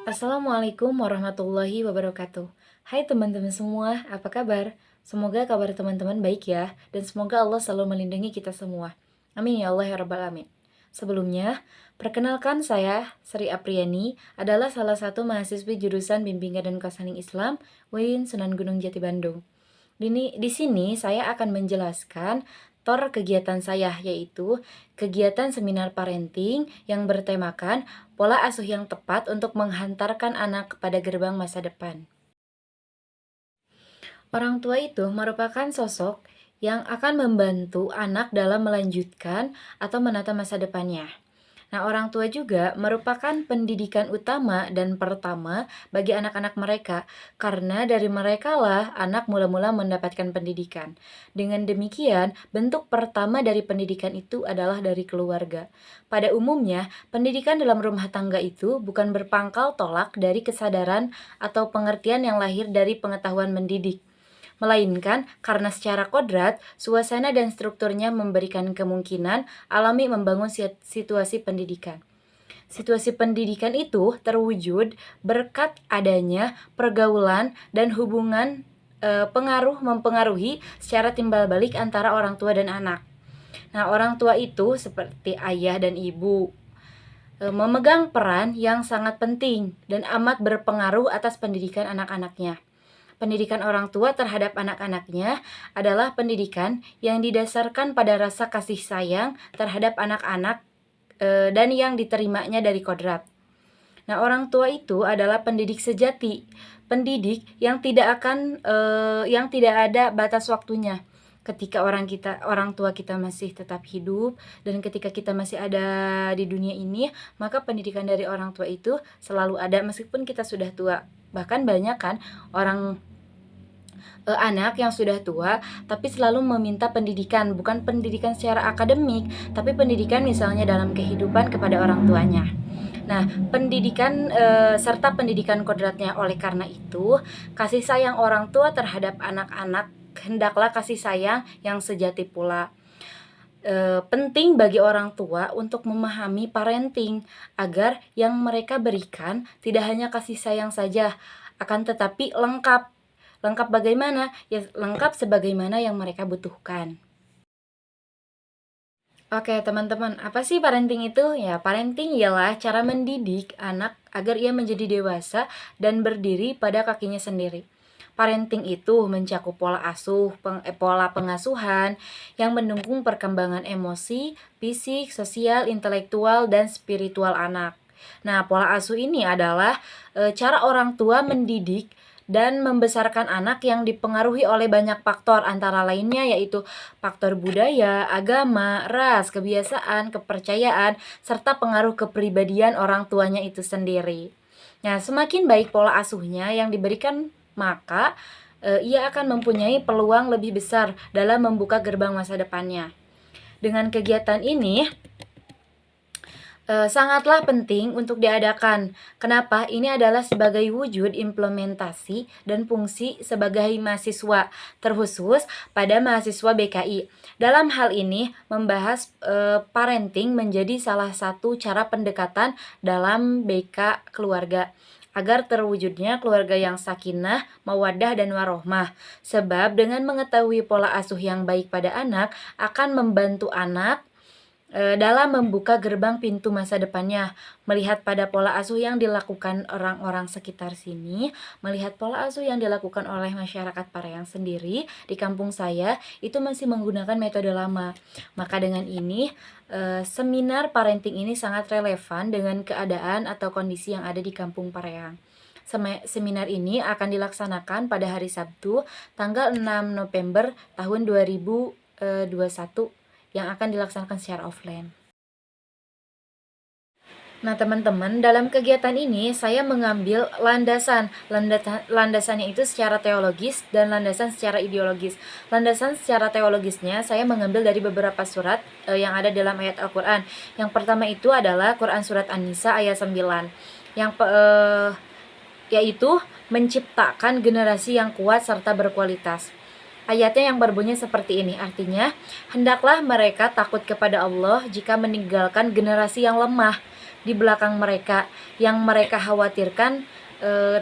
Assalamualaikum warahmatullahi wabarakatuh. Hai teman-teman semua, apa kabar? Semoga kabar teman-teman baik ya, dan semoga Allah selalu melindungi kita semua. Amin ya Allah ya Rabbal Alamin. Sebelumnya, perkenalkan saya Sri Apriani, adalah salah satu mahasiswi jurusan Bimbingan dan Konseling Islam UIN Sunan Gunung Jati Bandung. Di sini saya akan menjelaskan kegiatan saya, yaitu kegiatan seminar parenting yang bertemakan pola asuh yang tepat untuk menghantarkan anak kepada gerbang masa depan. Orang tua itu merupakan sosok yang akan membantu anak dalam melanjutkan atau menata masa depannya. Nah, orang tua juga merupakan pendidikan utama dan pertama bagi anak-anak mereka, karena dari merekalah anak mula-mula mendapatkan pendidikan. Dengan demikian, bentuk pertama dari pendidikan itu adalah dari keluarga. Pada umumnya, pendidikan dalam rumah tangga itu bukan berpangkal tolak dari kesadaran atau pengertian yang lahir dari pengetahuan mendidik, melainkan karena secara kodrat, suasana dan strukturnya memberikan kemungkinan alami membangun situasi pendidikan. Situasi pendidikan itu terwujud berkat adanya pergaulan dan hubungan mempengaruhi secara timbal balik antara orang tua dan anak. Nah, orang tua itu seperti ayah dan ibu memegang peran yang sangat penting dan amat berpengaruh atas pendidikan anak-anaknya. Pendidikan orang tua terhadap anak-anaknya adalah pendidikan yang didasarkan pada rasa kasih sayang terhadap anak-anak dan yang diterimanya dari kodrat. Nah, orang tua itu adalah pendidik sejati, pendidik yang yang tidak ada batas waktunya. Ketika orang tua kita masih tetap hidup dan ketika kita masih ada di dunia ini, maka pendidikan dari orang tua itu selalu ada meskipun kita sudah tua. Bahkan banyak kan anak yang sudah tua tapi selalu meminta pendidikan, bukan pendidikan secara akademik, tapi pendidikan misalnya dalam kehidupan kepada orang tuanya. Nah, pendidikan serta pendidikan kodratnya. Oleh karena itu, kasih sayang orang tua terhadap anak-anak hendaklah kasih sayang yang sejati pula. Penting bagi orang tua untuk memahami parenting agar yang mereka berikan tidak hanya kasih sayang saja, akan tetapi lengkap. Lengkap bagaimana? Ya, lengkap sebagaimana yang mereka butuhkan. Oke, teman-teman, apa sih parenting itu? Ya, parenting ialah cara mendidik anak agar ia menjadi dewasa dan berdiri pada kakinya sendiri. Parenting itu mencakup pola pengasuhan yang mendukung perkembangan emosi, fisik, sosial, intelektual, dan spiritual anak. Nah, pola asuh ini adalah cara orang tua mendidik dan membesarkan anak yang dipengaruhi oleh banyak faktor, antara lainnya yaitu faktor budaya, agama, ras, kebiasaan, kepercayaan, serta pengaruh kepribadian orang tuanya itu sendiri. Nah, semakin baik pola asuhnya yang diberikan, maka ia akan mempunyai peluang lebih besar dalam membuka gerbang masa depannya. Dengan kegiatan ini sangatlah penting untuk diadakan. Kenapa? Ini adalah sebagai wujud implementasi dan fungsi sebagai mahasiswa, terkhusus pada mahasiswa BKI. Dalam hal ini, membahas parenting menjadi salah satu cara pendekatan dalam BK keluarga agar terwujudnya keluarga yang sakinah, mawaddah, dan warohmah. Sebab dengan mengetahui pola asuh yang baik pada anak akan membantu anak dalam membuka gerbang pintu masa depannya. Melihat pada pola asuh yang dilakukan orang-orang sekitar sini, melihat pola asuh yang dilakukan oleh masyarakat Pareyang sendiri di kampung saya, itu masih menggunakan metode lama. Maka dengan ini, seminar parenting ini sangat relevan dengan keadaan atau kondisi yang ada di kampung Pareyang. Seminar ini akan dilaksanakan pada hari Sabtu, tanggal 6 November tahun 2021, yang akan dilaksanakan secara offline. Nah, teman-teman, dalam kegiatan ini saya mengambil landasannya itu secara teologis dan landasan secara ideologis. Landasan secara teologisnya saya mengambil dari beberapa surat yang ada dalam ayat Al-Qur'an. Yang pertama itu adalah Quran surat An-Nisa ayat 9. Yaitu menciptakan generasi yang kuat serta berkualitas. Ayatnya yang berbunyi seperti ini, artinya, hendaklah mereka takut kepada Allah jika meninggalkan generasi yang lemah, di belakang mereka yang mereka khawatirkan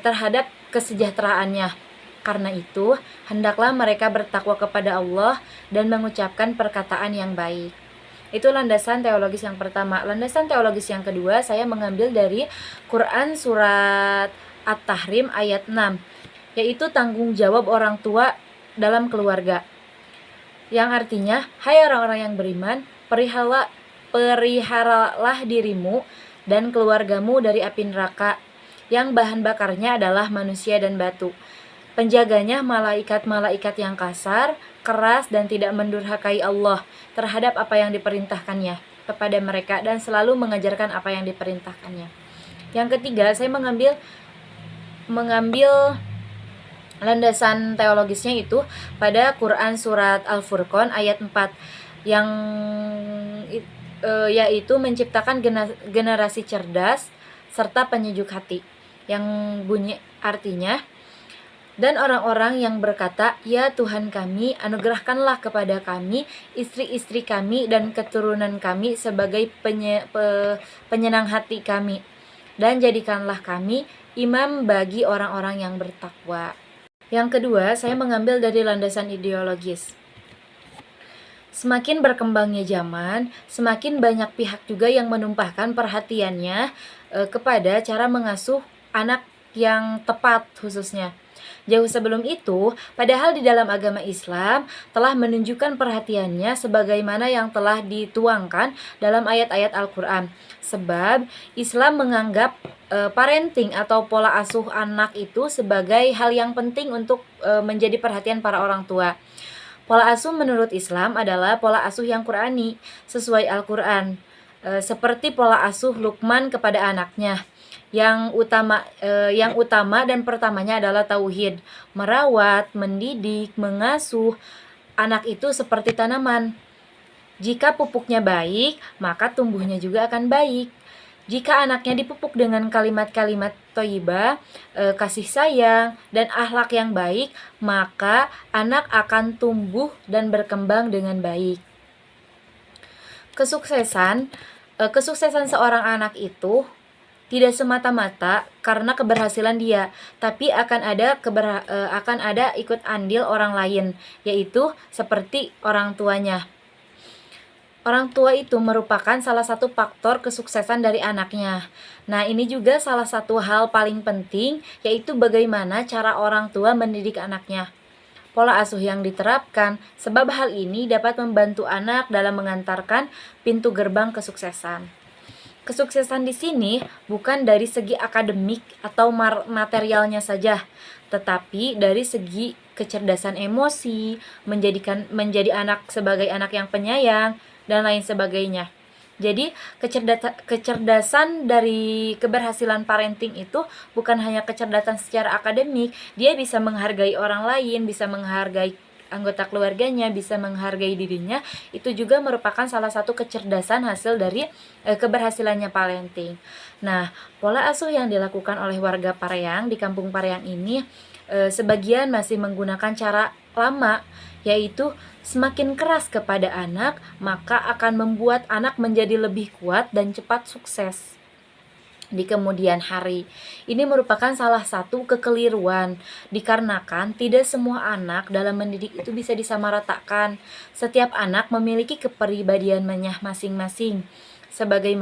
terhadap kesejahteraannya. Karena itu, hendaklah mereka bertakwa kepada Allah dan mengucapkan perkataan yang baik. Itu landasan teologis yang pertama. Landasan teologis yang kedua, saya mengambil dari Quran surat At-Tahrim ayat 6, yaitu tanggung jawab orang tua dalam keluarga. Yang artinya, hai orang-orang yang beriman, periharalah dirimu dan keluargamu dari api neraka, yang bahan bakarnya adalah manusia dan batu. Penjaganya malaikat-malaikat yang kasar, keras, dan tidak mendurhakai Allah terhadap apa yang diperintahkannya kepada mereka dan selalu mengajarkan apa yang diperintahkannya. Yang ketiga, saya mengambil landasan teologisnya itu pada Quran surat Al-Furqan ayat 4 yang yaitu menciptakan generasi cerdas serta penyejuk hati, yang bunyi artinya, dan orang-orang yang berkata, ya Tuhan kami, anugerahkanlah kepada kami istri-istri kami dan keturunan kami sebagai penyenang hati kami, dan jadikanlah kami imam bagi orang-orang yang bertakwa. Yang kedua, saya mengambil dari landasan ideologis. Semakin berkembangnya zaman, semakin banyak pihak juga yang menumpahkan perhatiannya kepada cara mengasuh anak yang tepat khususnya. Jauh sebelum itu, padahal di dalam agama Islam telah menunjukkan perhatiannya sebagaimana yang telah dituangkan dalam ayat-ayat Al-Quran. Sebab Islam menganggap parenting atau pola asuh anak itu sebagai hal yang penting untuk menjadi perhatian para orang tua. Pola asuh menurut Islam adalah pola asuh yang Qur'ani, sesuai Al-Quran. Seperti pola asuh Luqman kepada anaknya. Yang utama dan pertamanya adalah tauhid, merawat, mendidik, mengasuh anak itu seperti tanaman. Jika pupuknya baik, maka tumbuhnya juga akan baik. Jika anaknya dipupuk dengan kalimat-kalimat thayyibah, kasih sayang, dan akhlak yang baik, maka anak akan tumbuh dan berkembang dengan baik. Kesuksesan seorang anak itu tidak semata-mata karena keberhasilan dia, tapi akan ada ikut andil orang lain, yaitu seperti orang tuanya. Orang tua itu merupakan salah satu faktor kesuksesan dari anaknya. Nah, ini juga salah satu hal paling penting, yaitu bagaimana cara orang tua mendidik anaknya. Pola asuh yang diterapkan, sebab hal ini dapat membantu anak dalam mengantarkan pintu gerbang kesuksesan. Kesuksesan di sini bukan dari segi akademik atau materialnya saja, tetapi dari segi kecerdasan emosi, menjadi anak sebagai anak yang penyayang, dan lain sebagainya. Jadi kecerdasan dari keberhasilan parenting itu bukan hanya kecerdasan secara akademik, dia bisa menghargai orang lain, bisa menghargai anggota keluarganya, bisa menghargai dirinya. Itu juga merupakan salah satu kecerdasan hasil dari keberhasilannya parenting. Nah, pola asuh yang dilakukan oleh warga Pareang di kampung Pareang ini sebagian masih menggunakan cara lama, yaitu semakin keras kepada anak, maka akan membuat anak menjadi lebih kuat dan cepat sukses di kemudian hari. Ini merupakan salah satu kekeliruan, dikarenakan tidak semua anak dalam mendidik itu bisa disamaratakan. Setiap anak memiliki kepribadiannya masing-masing. Sebagai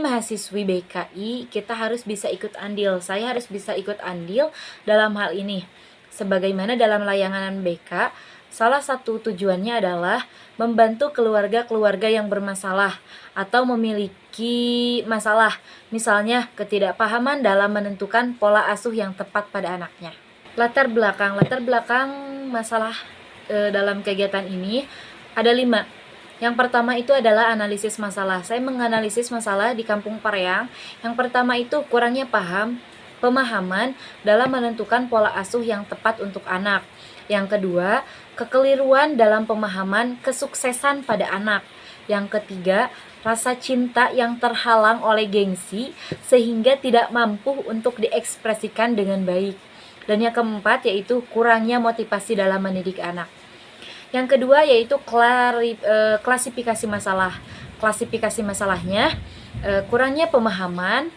mahasiswi BKI, kita harus bisa ikut andil. Saya harus bisa ikut andil dalam hal ini. Sebagaimana dalam layanan BK, salah satu tujuannya adalah membantu keluarga-keluarga yang bermasalah atau memiliki masalah, misalnya ketidakpahaman dalam menentukan pola asuh yang tepat pada anaknya. Latar belakang masalah dalam kegiatan ini ada 5. Yang pertama itu adalah analisis masalah. Saya menganalisis masalah di kampung Pareang. Yang pertama itu kurangnya pemahaman dalam menentukan pola asuh yang tepat untuk anak. Yang kedua, kekeliruan dalam pemahaman kesuksesan pada anak. Yang ketiga, rasa cinta yang terhalang oleh gengsi sehingga tidak mampu untuk diekspresikan dengan baik. Dan yang keempat yaitu kurangnya motivasi dalam mendidik anak. Yang kedua yaitu klasifikasi masalah. Klasifikasi masalahnya kurangnya pemahaman,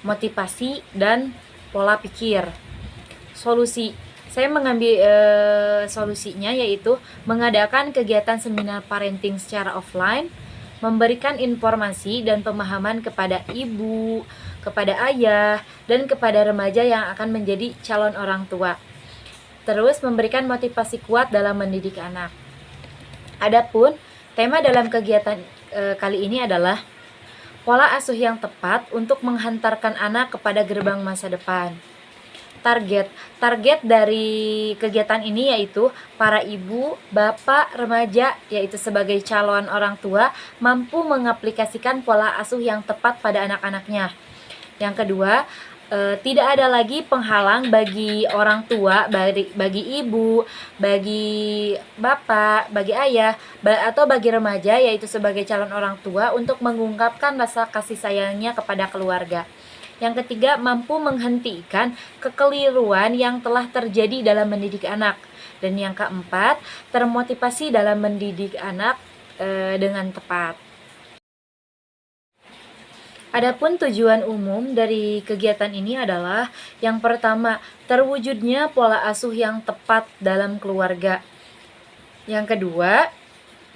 motivasi, dan pola pikir. Solusi, saya mengambil solusinya yaitu mengadakan kegiatan seminar parenting secara offline, memberikan informasi dan pemahaman kepada ibu, kepada ayah, dan kepada remaja yang akan menjadi calon orang tua. Terus memberikan motivasi kuat dalam mendidik anak. Adapun tema dalam kegiatan kali ini adalah pola asuh yang tepat untuk menghantarkan anak kepada gerbang masa depan. Target dari kegiatan ini yaitu para ibu, bapak, remaja, yaitu sebagai calon orang tua, mampu mengaplikasikan pola asuh yang tepat pada anak-anaknya. Yang kedua, tidak ada lagi penghalang bagi orang tua, bagi ibu, bagi bapak, bagi ayah, atau bagi remaja, yaitu sebagai calon orang tua untuk mengungkapkan rasa kasih sayangnya kepada keluarga. Yang ketiga, mampu menghentikan kekeliruan yang telah terjadi dalam mendidik anak. Dan yang keempat, termotivasi dalam mendidik anak dengan tepat. Adapun tujuan umum dari kegiatan ini adalah yang pertama, terwujudnya pola asuh yang tepat dalam keluarga. Yang kedua,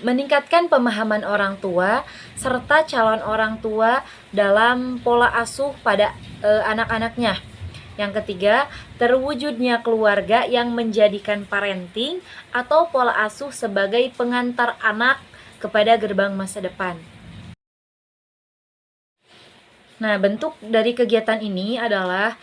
meningkatkan pemahaman orang tua serta calon orang tua dalam pola asuh pada anak-anaknya. Yang ketiga, terwujudnya keluarga yang menjadikan parenting atau pola asuh sebagai pengantar anak kepada gerbang masa depan. Nah, bentuk dari kegiatan ini adalah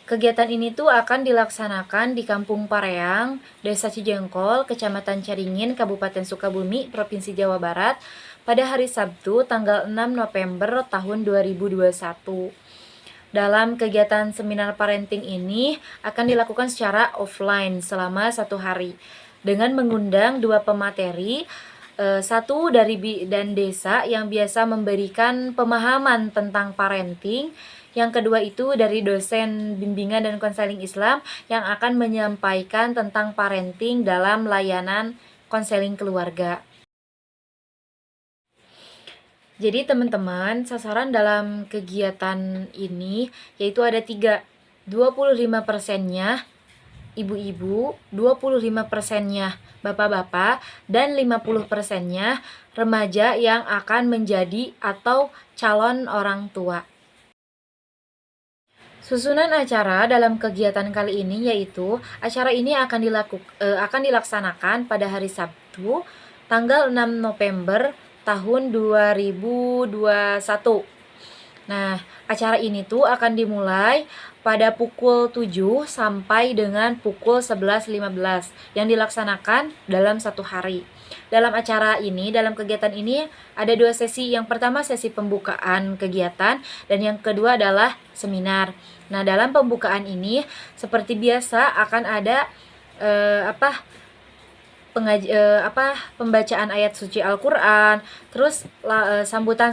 kegiatan ini tuh akan dilaksanakan di Kampung Pareang, Desa Cijengkol, Kecamatan Caringin, Kabupaten Sukabumi, Provinsi Jawa Barat, pada hari Sabtu tanggal 6 November tahun 2021. Dalam kegiatan seminar parenting ini akan dilakukan secara offline selama 1 hari dengan mengundang 2 pemateri, satu dari bidan desa yang biasa memberikan pemahaman tentang parenting. Yang kedua itu dari dosen bimbingan dan konseling Islam yang akan menyampaikan tentang parenting dalam layanan konseling keluarga. Jadi teman-teman, sasaran dalam kegiatan ini yaitu ada 3, 25%-nya ibu-ibu, 25%-nya bapak-bapak, dan 50%-nya remaja yang akan menjadi atau calon orang tua. Susunan acara dalam kegiatan kali ini yaitu acara ini akan dilaksanakan pada hari Sabtu tanggal 6 November tahun 2021. Nah, acara ini tuh akan dimulai pada pukul 7 sampai dengan pukul 11.15 yang dilaksanakan dalam 1 hari. Dalam kegiatan ini ada 2 sesi. Yang pertama sesi pembukaan kegiatan dan yang kedua adalah seminar. Nah, dalam pembukaan ini seperti biasa akan ada pembacaan ayat suci Al-Qur'an, terus sambutan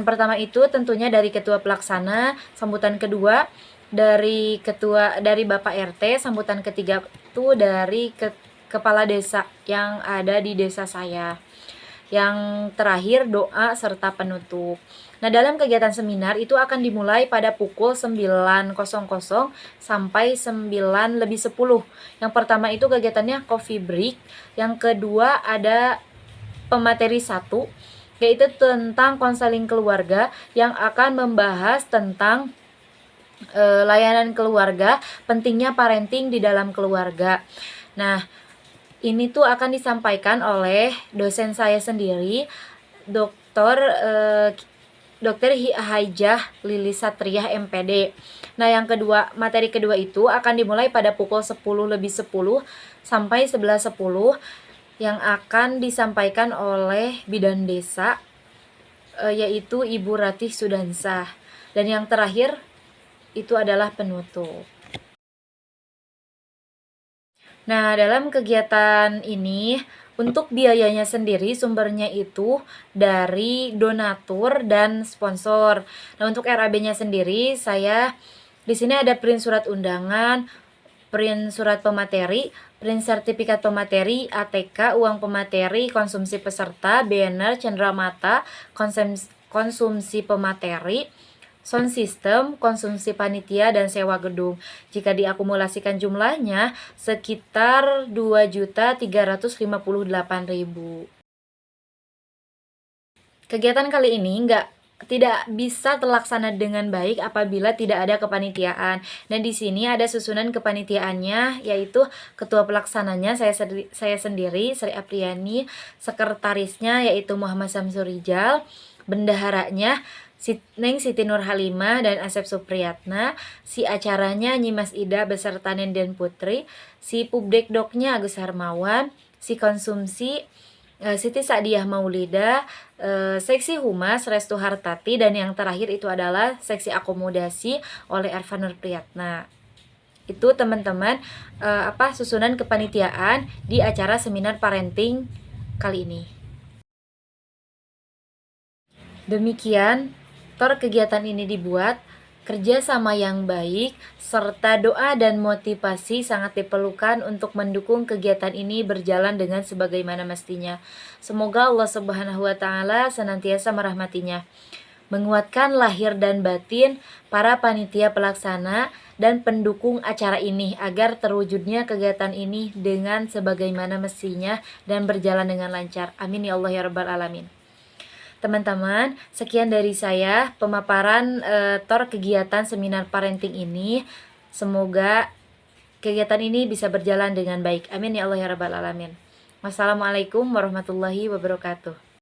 pertama itu tentunya dari ketua pelaksana, sambutan kedua dari Bapak RT, sambutan ketiga itu dari kepala desa yang ada di desa saya. Yang terakhir doa serta penutup. Nah, dalam kegiatan seminar itu akan dimulai pada pukul 9.00 sampai 9:10. Yang pertama itu kegiatannya coffee break. Yang kedua ada pemateri 1 yaitu tentang konseling keluarga yang akan membahas tentang layanan keluarga, pentingnya parenting di dalam keluarga. Nah, ini tuh akan disampaikan oleh dosen saya sendiri, Dr. Haijah Lili Satriah MPD. Nah, materi kedua itu akan dimulai pada pukul 10:10 sampai 11:10 yang akan disampaikan oleh bidan desa yaitu Ibu Ratih Sudansah. Dan yang terakhir itu adalah penutup. Nah, dalam kegiatan ini untuk biayanya sendiri sumbernya itu dari donatur dan sponsor. Nah, untuk RAB-nya sendiri saya di sini ada print surat undangan print surat pemateri, print sertifikat pemateri, ATK, uang pemateri, konsumsi peserta, banner, cenderamata, konsumsi pemateri, sound system, konsumsi panitia, dan sewa gedung. Jika diakumulasikan jumlahnya sekitar 2.358.000. Kegiatan kali ini tidak bisa terlaksana dengan baik apabila tidak ada kepanitiaan. Dan di sini ada susunan kepanitiaannya, yaitu ketua pelaksananya saya sendiri, Sri Apriani, sekretarisnya yaitu Muhammad Samsurijal, bendaharanya Neng Siti Nurhalimah dan Asep Supriyatna, si acaranya Nyimas Ida beserta Nenden Putri, si pubdekdoknya Agus Harmawan, si konsumsi Siti Sa'diyah Maulida, seksi humas Restu Hartati, dan yang terakhir itu adalah seksi akomodasi oleh Ervan Nurpriyatna. Itu teman-teman susunan kepanitiaan di acara seminar parenting kali ini. Demikian kegiatan ini dibuat. Kerjasama yang baik serta doa dan motivasi sangat diperlukan untuk mendukung kegiatan ini berjalan dengan sebagaimana mestinya. Semoga Allah Subhanahu wa Ta'ala senantiasa merahmatinya, menguatkan lahir dan batin para panitia pelaksana dan pendukung acara ini agar terwujudnya kegiatan ini dengan sebagaimana mestinya dan berjalan dengan lancar. Amin ya Allah ya Rabbal Alamin. Teman-teman, sekian dari saya pemaparan kegiatan seminar parenting ini. Semoga kegiatan ini bisa berjalan dengan baik. Amin ya Allah ya Rabbal Alamin. Wassalamualaikum warahmatullahi wabarakatuh.